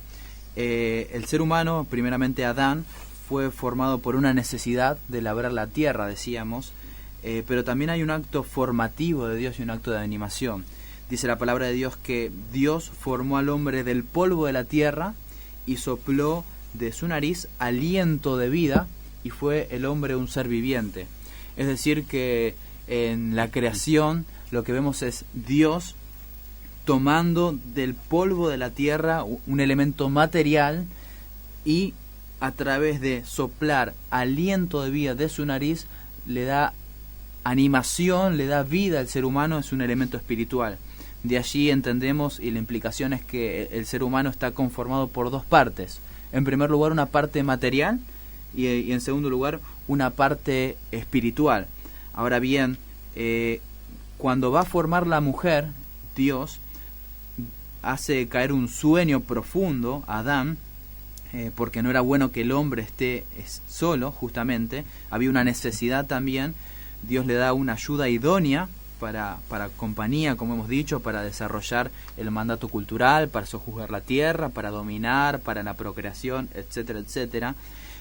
C: El ser humano, primeramente Adán, fue formado por una necesidad de labrar la tierra, decíamos, pero también hay un acto formativo de Dios y un acto de animación. Dice la palabra de Dios que Dios formó al hombre del polvo de la tierra y sopló de su nariz aliento de vida, y fue el hombre un ser viviente. Es decir que en la creación lo que vemos es Dios tomando del polvo de la tierra un elemento material y a través de soplar aliento de vida de su nariz le da animación, le da vida al ser humano, es un elemento espiritual. De allí entendemos, y la implicación es que el ser humano está conformado por dos partes. En primer lugar, una parte material y en segundo lugar, una parte espiritual. Ahora bien, cuando va a formar la mujer, Dios hace caer un sueño profundo a Adán, porque no era bueno que el hombre esté solo, justamente. Había una necesidad también. Dios le da una ayuda idónea para compañía, como hemos dicho, para desarrollar el mandato cultural, para sojuzgar la tierra, para dominar, para la procreación, etcétera, etcétera.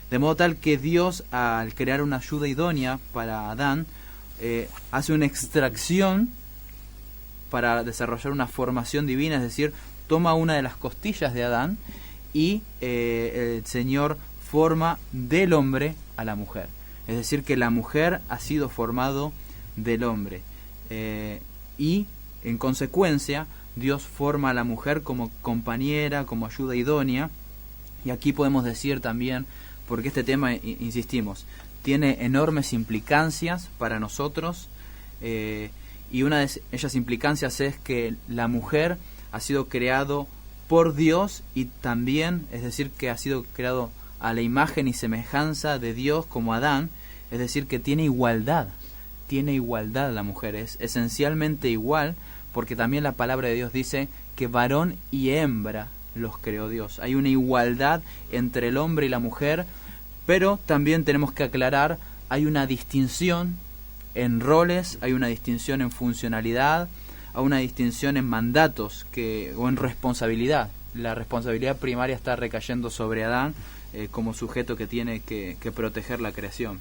C: De modo tal que Dios, al crear una ayuda idónea para Adán, hace una extracción para desarrollar una formación divina, es decir, toma una de las costillas de Adán y el Señor forma del hombre a la mujer. Es decir, que la mujer ha sido formado del hombre. Y, en consecuencia, Dios forma a la mujer como compañera, como ayuda idónea. Y aquí podemos decir también, porque este tema, insistimos, tiene enormes implicancias para nosotros, y una de esas implicancias es que la mujer ha sido creado por Dios y también, es decir, que ha sido creado a la imagen y semejanza de Dios como Adán, es decir, que tiene igualdad la mujer, es esencialmente igual, porque también la palabra de Dios dice que varón y hembra los creó Dios. Hay una igualdad entre el hombre y la mujer, pero también tenemos que aclarar, hay una distinción en roles, hay una distinción en funcionalidad, hay una distinción en mandatos o en responsabilidad. La responsabilidad primaria está recayendo sobre Adán como sujeto que tiene que proteger la creación.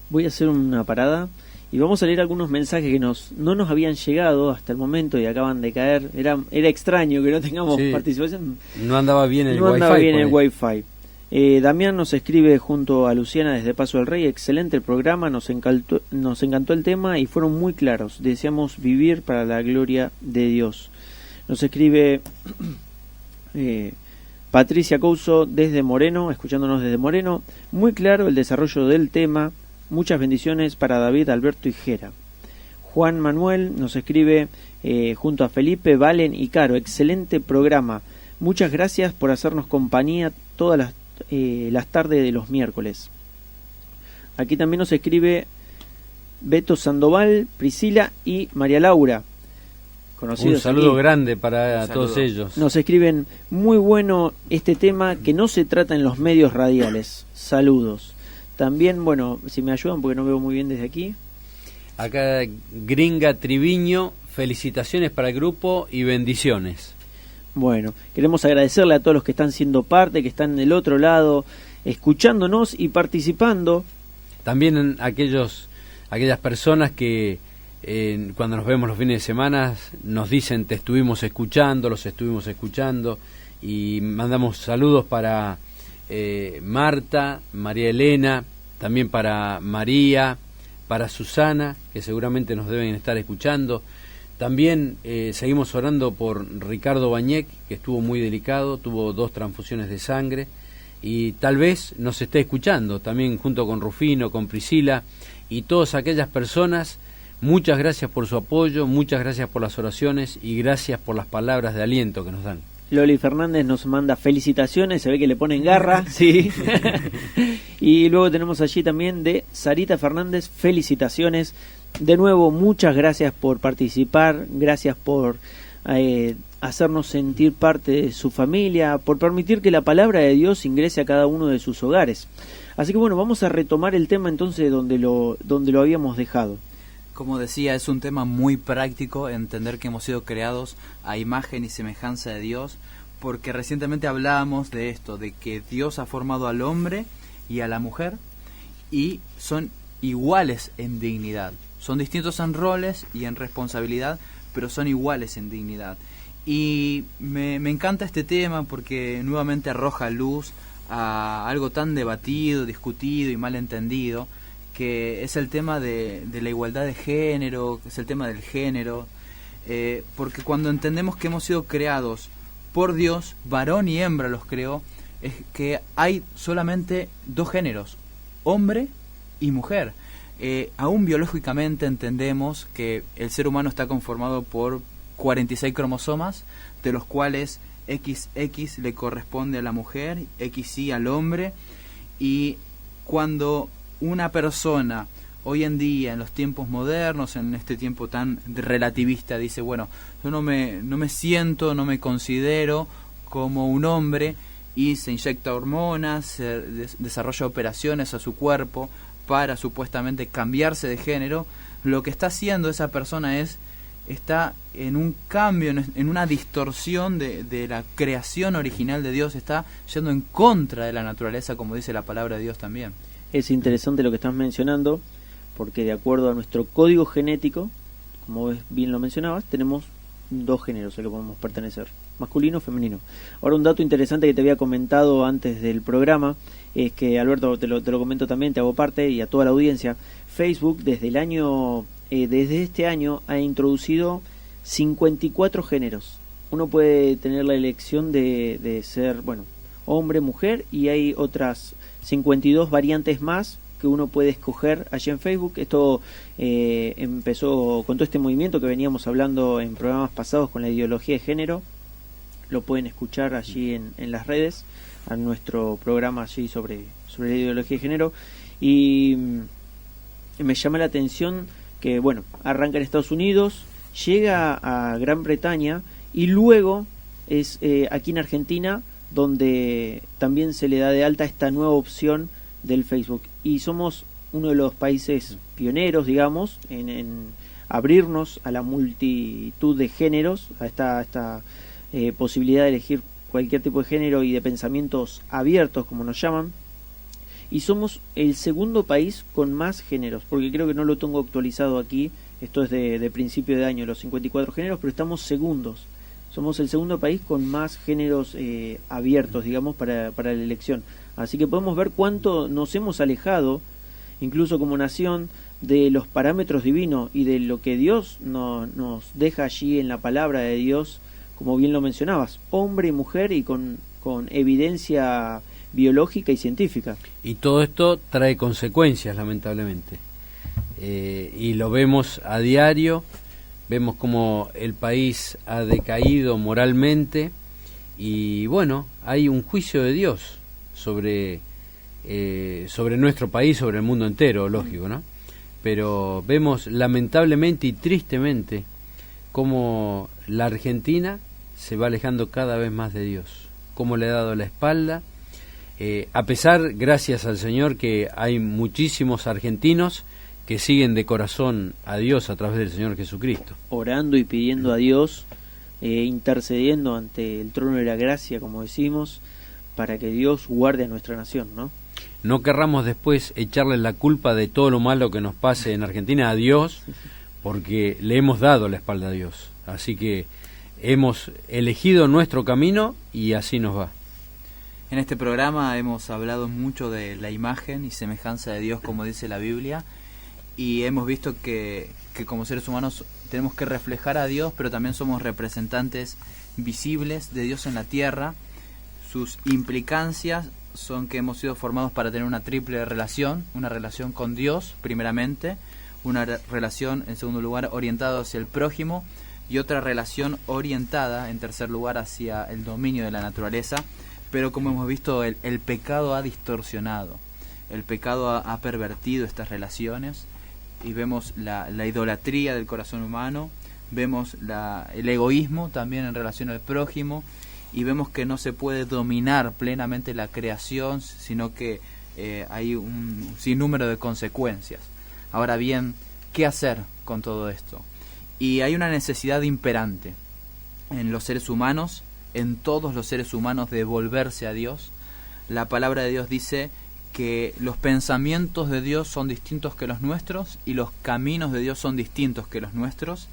B: Voy a hacer una parada y vamos a leer algunos mensajes que no nos habían llegado hasta el momento y acaban de caer. Era extraño que no tengamos participación.
D: No andaba bien el
B: Wi-Fi. Damián nos escribe junto a Luciana desde Paso del Rey: excelente el programa, nos encantó el tema y fueron muy claros. Deseamos vivir para la gloria de Dios. Nos escribe Patricia Couso desde Moreno, escuchándonos desde Moreno. Muy claro el desarrollo del tema. Muchas bendiciones para David, Alberto y Jera. Juan Manuel nos escribe junto a Felipe, Valen y Caro, excelente programa. Muchas gracias por hacernos compañía todas las tardes de los miércoles. Aquí también nos escribe Beto Sandoval, Priscila y María Laura. Conocidos
D: un saludo
B: aquí.
D: Grande para todos ellos.
B: Nos escriben, muy bueno este tema que no se trata en los medios radiales. Saludos. También, bueno, si me ayudan porque no veo muy bien desde aquí.
D: Acá Gringa Triviño, felicitaciones para el grupo y bendiciones.
B: Bueno, queremos agradecerle a todos los que están siendo parte, que están del otro lado, escuchándonos y participando.
D: También aquellas personas que cuando nos vemos los fines de semana nos dicen los estuvimos escuchando, y mandamos saludos para Marta, María Elena, también para María, para Susana, que seguramente nos deben estar escuchando. También seguimos orando por Ricardo Bañec, que estuvo muy delicado, tuvo 2 transfusiones de sangre y tal vez nos esté escuchando, también junto con Rufino, con Priscila y todas aquellas personas. Muchas gracias por su apoyo, muchas gracias por las oraciones y gracias por las palabras de aliento que nos dan.
B: Loli Fernández nos manda felicitaciones, se ve que le ponen garra, sí. Y luego tenemos allí también de Sarita Fernández, felicitaciones. De nuevo, muchas gracias por participar, gracias por hacernos sentir parte de su familia, por permitir que la palabra de Dios ingrese a cada uno de sus hogares. Así que bueno, vamos a retomar el tema entonces donde lo habíamos dejado.
C: Como decía, es un tema muy práctico, entender que hemos sido creados a imagen y semejanza de Dios, porque recientemente hablábamos de esto, de que Dios ha formado al hombre y a la mujer y son iguales en dignidad. Son distintos en roles y en responsabilidad, pero son iguales en dignidad. Y me encanta este tema porque nuevamente arroja luz a algo tan debatido, discutido y mal entendido, que es el tema de la igualdad de género, que es el tema del género, porque cuando entendemos que hemos sido creados por Dios, varón y hembra los creó, es que hay solamente 2 géneros, hombre y mujer. Aún biológicamente entendemos que el ser humano está conformado por 46 cromosomas, de los cuales XX le corresponde a la mujer, XY al hombre, y cuando una persona hoy en día, en los tiempos modernos, en este tiempo tan relativista, dice, bueno, yo no me siento, no me considero como un hombre, y se inyecta hormonas, se desarrolla operaciones a su cuerpo para supuestamente cambiarse de género, lo que está haciendo esa persona está en un cambio, en una distorsión de la creación original de Dios, está yendo en contra de la naturaleza, como dice la palabra de Dios también.
B: Es interesante lo que estás mencionando, porque de acuerdo a nuestro código genético, como bien lo mencionabas, tenemos 2 géneros a los que podemos pertenecer, masculino o femenino. Ahora, un dato interesante que te había comentado antes del programa es que, Alberto, te lo comento también, te hago parte, y a toda la audiencia, Facebook desde este año ha introducido 54 géneros. Uno puede tener la elección de ser, bueno, hombre, mujer, y hay otras 52 variantes más que uno puede escoger allí en Facebook. Esto empezó con todo este movimiento que veníamos hablando en programas pasados con la ideología de género. Lo pueden escuchar allí en las redes, a nuestro programa allí sobre la ideología de género. Y me llama la atención que, bueno, arranca en Estados Unidos, llega a Gran Bretaña y luego es aquí en Argentina donde también se le da de alta esta nueva opción del Facebook, y somos uno de los países pioneros, digamos, en abrirnos a la multitud de géneros, a esta posibilidad de elegir cualquier tipo de género y de pensamientos abiertos, como nos llaman, y somos el segundo país con más géneros, porque creo que no lo tengo actualizado aquí, esto es de principio de año, los 54 géneros, pero estamos segundos. Somos el segundo país con más géneros abiertos, digamos, para la elección. Así que podemos ver cuánto nos hemos alejado, incluso como nación, de los parámetros divinos y de lo que Dios nos deja allí en la palabra de Dios, como bien lo mencionabas, hombre y mujer, y con evidencia biológica y científica.
D: Y todo esto trae consecuencias, lamentablemente. y lo vemos a diario, vemos cómo el país ha decaído moralmente y bueno, hay un juicio de Dios sobre nuestro país, sobre el mundo entero, lógico, ¿no? Pero vemos lamentablemente y tristemente cómo la Argentina se va alejando cada vez más de Dios, cómo le ha dado la espalda, a pesar, gracias al Señor, que hay muchísimos argentinos que siguen de corazón a Dios a través del Señor Jesucristo.
B: Orando y pidiendo a Dios, intercediendo ante el trono de la gracia, como decimos, para que Dios guarde a nuestra nación, ¿no?
D: No querramos después echarle la culpa de todo lo malo que nos pase en Argentina a Dios, porque le hemos dado la espalda a Dios. Así que hemos elegido nuestro camino y así nos va.
C: En este programa hemos hablado mucho de la imagen y semejanza de Dios, como dice la Biblia, y hemos visto que como seres humanos tenemos que reflejar a Dios, pero también somos representantes visibles de Dios en la tierra. Sus implicancias son que hemos sido formados para tener una triple relación, una relación con Dios primeramente, una relación en segundo lugar orientada hacia el prójimo y otra relación orientada en tercer lugar hacia el dominio de la naturaleza. Pero como hemos visto, el pecado ha distorsionado, el pecado ha pervertido estas relaciones y vemos la idolatría del corazón humano, vemos el egoísmo también en relación al prójimo, y vemos que no se puede dominar plenamente la creación, sino que hay un sinnúmero de consecuencias. Ahora bien, ¿qué hacer con todo esto? Y hay una necesidad imperante en los seres humanos, en todos los seres humanos, de volverse a Dios. La palabra de Dios dice que los pensamientos de Dios son distintos que los nuestros y los caminos de Dios son distintos que los nuestros.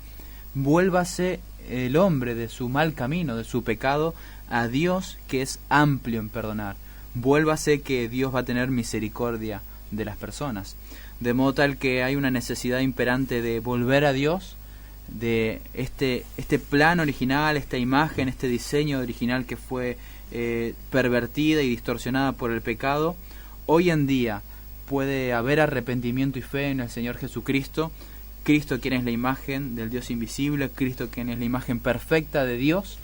C: Vuélvase el hombre de su mal camino, de su pecado, a Dios, que es amplio en perdonar. Vuélvase, que Dios va a tener misericordia de las personas. De modo tal que hay una necesidad imperante de volver a Dios, de este plan original, esta imagen, este diseño original que fue pervertida y distorsionada por el pecado. Hoy en día puede haber arrepentimiento y fe en el Señor Jesucristo, Cristo quien es la imagen del Dios invisible, Cristo quien es la imagen perfecta de Dios.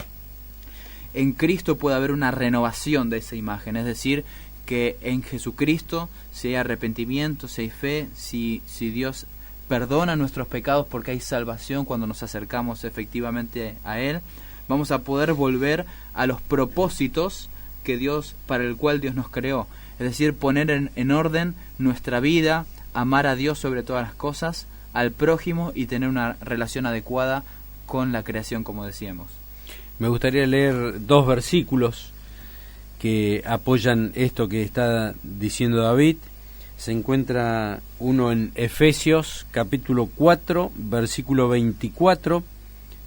C: En Cristo puede haber una renovación de esa imagen, es decir, que en Jesucristo si hay arrepentimiento, si hay fe, si Dios perdona nuestros pecados, porque hay salvación cuando nos acercamos efectivamente a Él, vamos a poder volver a los propósitos que para el cual Dios nos creó, es decir, poner en orden nuestra vida, amar a Dios sobre todas las cosas, al prójimo y tener una relación adecuada con la creación, como decíamos.
D: Me gustaría leer 2 versículos que apoyan esto que está diciendo David. Se encuentra uno en Efesios capítulo 4, versículo 24.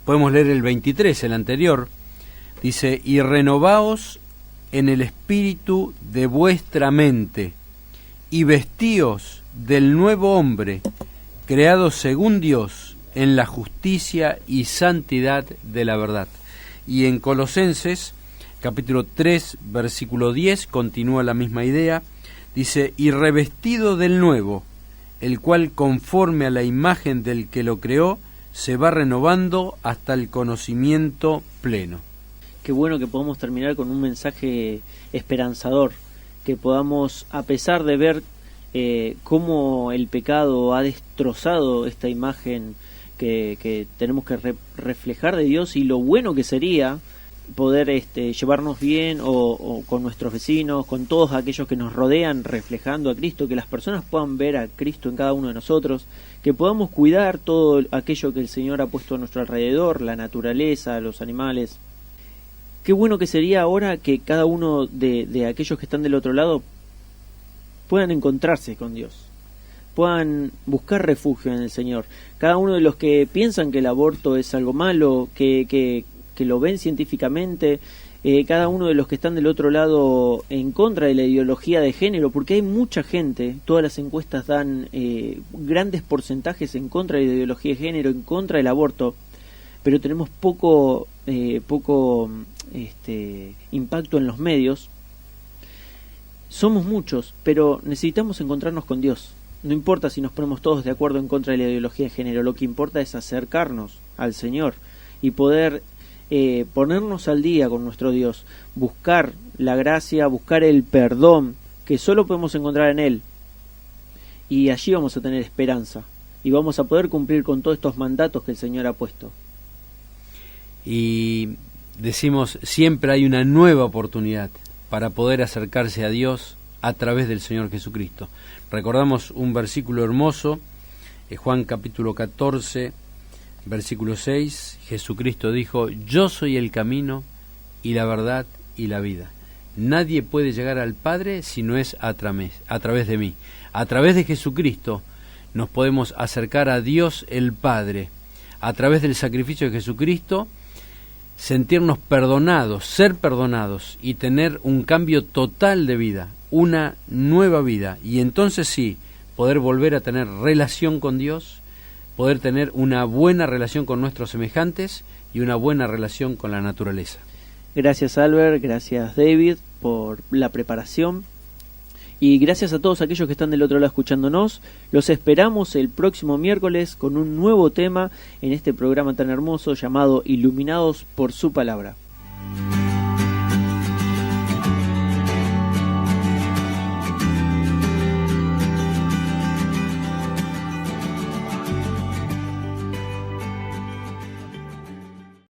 D: Podemos leer el 23, el anterior. Dice: y renovaos en el espíritu de vuestra mente, y vestíos del nuevo hombre, creado según Dios, en la justicia y santidad de la verdad. Y en Colosenses capítulo 3, versículo 10, continúa la misma idea. Dice: y revestido del nuevo, el cual conforme a la imagen del que lo creó, se va renovando hasta el conocimiento pleno.
B: Qué bueno que podamos terminar con un mensaje esperanzador, que podamos, a pesar de ver cómo el pecado ha destrozado esta imagen que tenemos que reflejar de Dios, y lo bueno que sería poder llevarnos bien o con nuestros vecinos, con todos aquellos que nos rodean, reflejando a Cristo, que las personas puedan ver a Cristo en cada uno de nosotros, que podamos cuidar todo aquello que el Señor ha puesto a nuestro alrededor, la naturaleza, los animales. Qué bueno que sería ahora que cada uno de aquellos que están del otro lado puedan encontrarse con Dios, puedan buscar refugio en el Señor. Cada uno de los que piensan que el aborto es algo malo, que lo ven científicamente, cada uno de los que están del otro lado en contra de la ideología de género, porque hay mucha gente, todas las encuestas dan grandes porcentajes en contra de la ideología de género, en contra del aborto, pero tenemos poco impacto en los medios. Somos muchos, pero necesitamos encontrarnos con Dios. No importa si nos ponemos todos de acuerdo en contra de la ideología de género, lo que importa es acercarnos al Señor y poder ponernos al día con nuestro Dios, buscar la gracia, buscar el perdón que solo podemos encontrar en Él, y allí vamos a tener esperanza y vamos a poder cumplir con todos estos mandatos que el Señor ha puesto.
D: Y decimos, siempre hay una nueva oportunidad para poder acercarse a Dios a través del Señor Jesucristo. Recordamos un versículo hermoso, Juan capítulo 14, versículo 6, Jesucristo dijo: yo soy el camino y la verdad y la vida. Nadie puede llegar al Padre si no es a través de mí. A través de Jesucristo nos podemos acercar a Dios el Padre. A través del sacrificio de Jesucristo, sentirnos perdonados, ser perdonados y tener un cambio total de vida, una nueva vida. Y entonces sí, poder volver a tener relación con Dios, poder tener una buena relación con nuestros semejantes y una buena relación con la naturaleza.
B: Gracias Albert, gracias David por la preparación y gracias a todos aquellos que están del otro lado escuchándonos. Los esperamos el próximo miércoles con un nuevo tema en este programa tan hermoso llamado Iluminados por su Palabra.